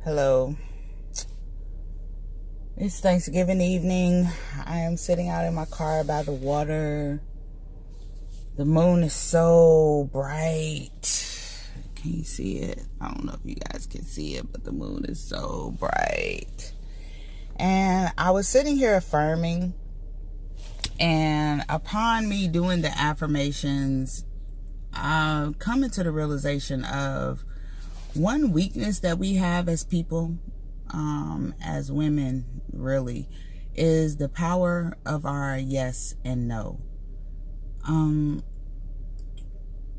Hello. It's Thanksgiving evening. I am sitting out in my car by the water. The moon is so bright. Can you see it? I don't know if you guys can see it, but the moon is so bright. And I was sitting here affirming, and upon me doing the affirmations, I'm coming to the realization of one weakness that we have as people, as women, really, is the power of our yes and no.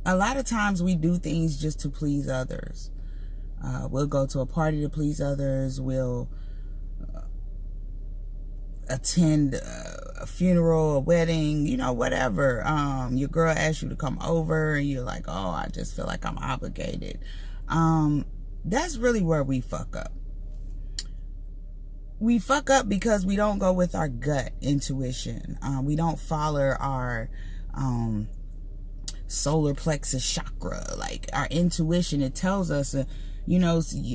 A lot of times we do things just to please others. We'll go to a party to please others. We'll attend a funeral, a wedding, whatever. Your girl asks you to come over and you're like, oh, I just feel like I'm obligated. That's really where we fuck up. We fuck up because we don't go with our gut intuition. We don't follow our solar plexus chakra, like our intuition. It tells us,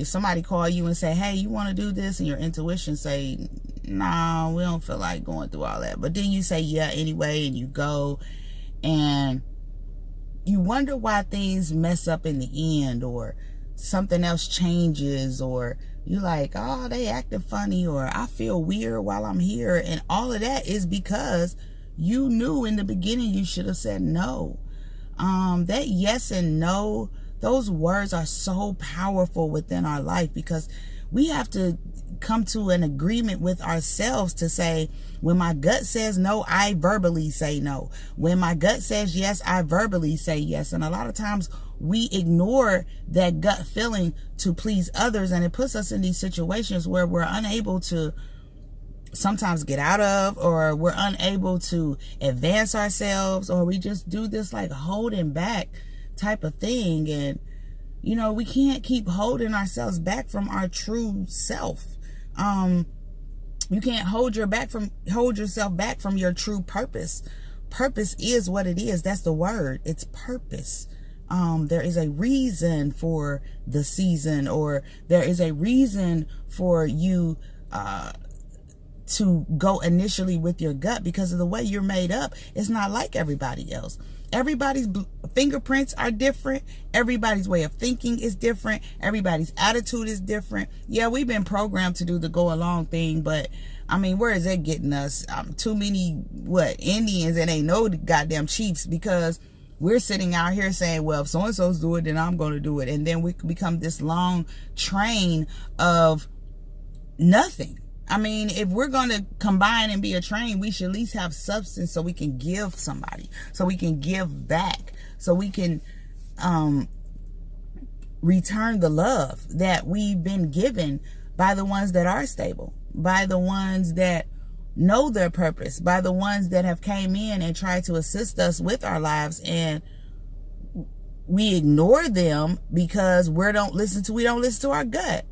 somebody call you and say, hey, you want to do this? And your intuition say, nah, we don't feel like going through all that. But then you say, yeah, anyway, and you go, and you wonder why things mess up in the end, or something else changes, or you like, oh, they acting funny, or I feel weird while I'm here. And all of that is because you knew in the beginning you should have said no. That yes and no, those words are so powerful within our life, because we have to come to an agreement with ourselves to say, when my gut says no, I verbally say no. When my gut says yes, I verbally say yes. And a lot of times we ignore that gut feeling to please others, and it puts us in these situations where we're unable to sometimes get out of, or we're unable to advance ourselves, or we just do this like holding back type of thing. And we can't keep holding ourselves back from our true self. You can't hold yourself back from your true purpose. Purpose is what it is. That's the word. It's purpose. There is a reason for the season, or there is a reason for you to go initially with your gut, because of the way you're made up. It's not like everybody else. Everybody's fingerprints are different. Everybody's way of thinking is different. Everybody's attitude is different. Yeah, we've been programmed to do the go along thing, but I mean, where is that getting us? Too many Indians, and ain't no goddamn chiefs, because we're sitting out here saying, well, if so-and-so's do it, then I'm going to do it. And then we become this long train of nothing. I mean, if we're going to combine and be a train, we should at least have substance, so we can give somebody, so we can give back, so we can return the love that we've been given by the ones that are stable, by the ones that know their purpose, by the ones that have came in and tried to assist us with our lives, and we ignore them because we don't listen to our gut.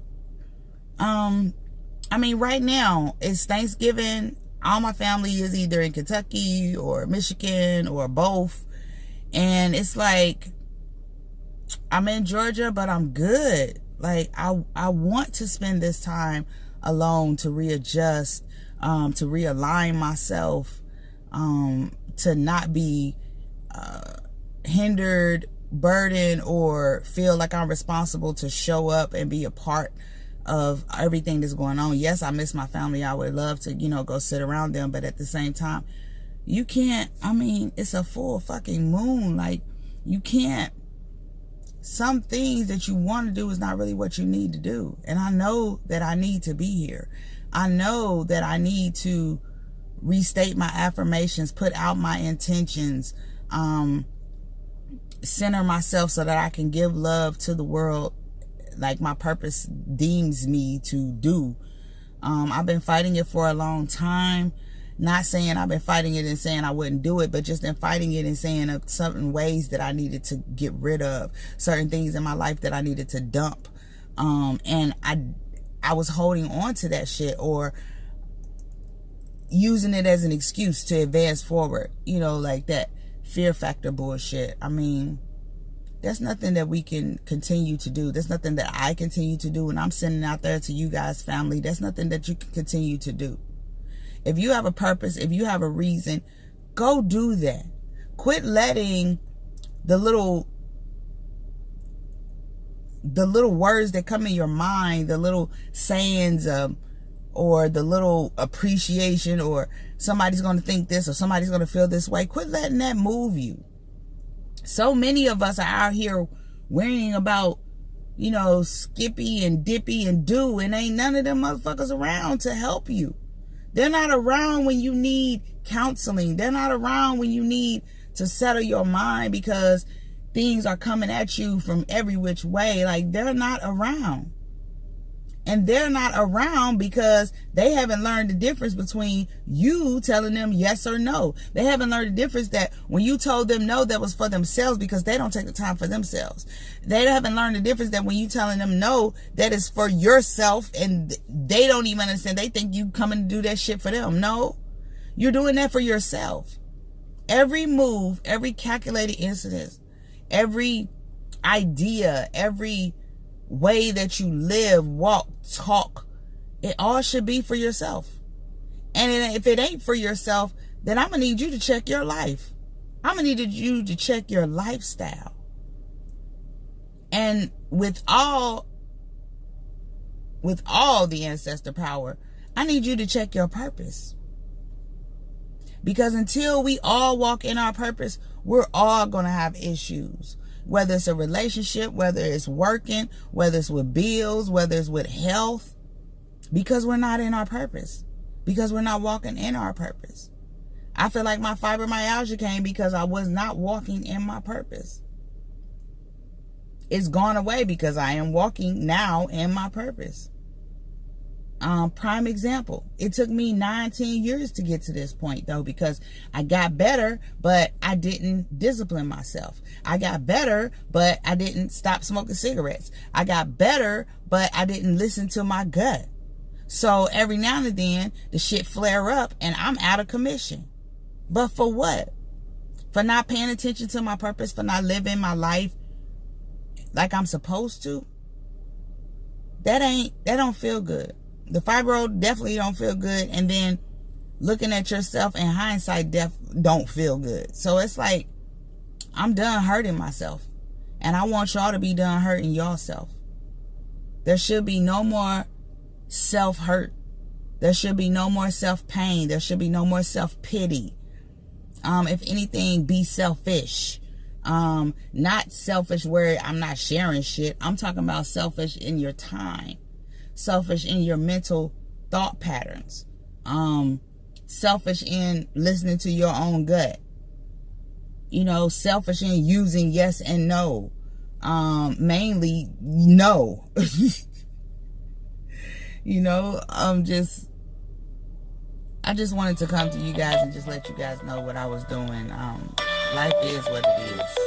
I mean, right now it's Thanksgiving. All my family is either in Kentucky or Michigan or both. And it's like, I'm in Georgia, but I'm good. Like, I want to spend this time alone to readjust, to realign myself, to not be hindered, burdened, or feel like I'm responsible to show up and be a part of everything that's going on. Yes, I miss my family. I would love to, go sit around them. But at the same time, you can't, it's a full fucking moon. Like, you can't, some things that you want to do is not really what you need to do. And I know that I need to be here. I know that I need to restate my affirmations, put out my intentions, center myself so that I can give love to the world like my purpose deems me to do. I've been fighting it for a long time. Not saying I've been fighting it and saying I wouldn't do it, but just in fighting it and saying of certain ways that I needed to get rid of, certain things in my life that I needed to dump. And I was holding on to that shit, or using it as an excuse to advance forward, like that fear factor bullshit. There's nothing that we can continue to do. There's nothing that I continue to do. And I'm sending out there to you guys, family. There's nothing that you can continue to do. If you have a purpose, if you have a reason, go do that. Quit letting the little words that come in your mind, the little sayings, or the little appreciation, or somebody's going to think this, or somebody's going to feel this way. Quit letting that move you. So many of us are out here worrying about, Skippy and Dippy and Do, and ain't none of them motherfuckers around to help you. They're not around when you need counseling. They're not around when you need to settle your mind because things are coming at you from every which way. Like, they're not around. And they're not around because they haven't learned the difference between you telling them yes or no. They haven't learned the difference that when you told them no, that was for themselves, because they don't take the time for themselves. They haven't learned the difference that when you telling them no, that is for yourself, and they don't even understand. They think you coming to do that shit for them. No, you're doing that for yourself. Every move, every calculated incident, every idea, every way that you live, walk, talk, it all should be for yourself. And if it ain't for yourself, then I'm gonna need you to check your life. I'm gonna need you to check your lifestyle. And with all the ancestor power, I need you to check your purpose. Because until we all walk in our purpose, we're all gonna have issues. Whether it's a relationship, whether it's working, whether it's with bills, whether it's with health, because we're not in our purpose, because we're not walking in our purpose. I feel like my fibromyalgia came because I was not walking in my purpose. It's gone away because I am walking now in my purpose. Prime example. It took me 19 years to get to this point, though, because I got better, but I didn't discipline myself. I got better, but I didn't stop smoking cigarettes. I got better, but I didn't listen to my gut. So every now and then, the shit flare up and I'm out of commission. But for what? For not paying attention to my purpose, for not living my life like I'm supposed to? That don't feel good. The fibro definitely don't feel good, and then looking at yourself in hindsight don't feel good. So it's like, I'm done hurting myself, and I want y'all to be done hurting yourself. There should be no more self-hurt. There should be no more self-pain. There should be no more self-pity. If anything, be selfish. Not selfish where I'm not sharing shit. I'm talking about selfish in your time. Selfish in your mental thought patterns. Selfish in listening to your own gut. Selfish in using yes and no. Mainly no. I just wanted to come to you guys and just let you guys know what I was doing. Life is what it is.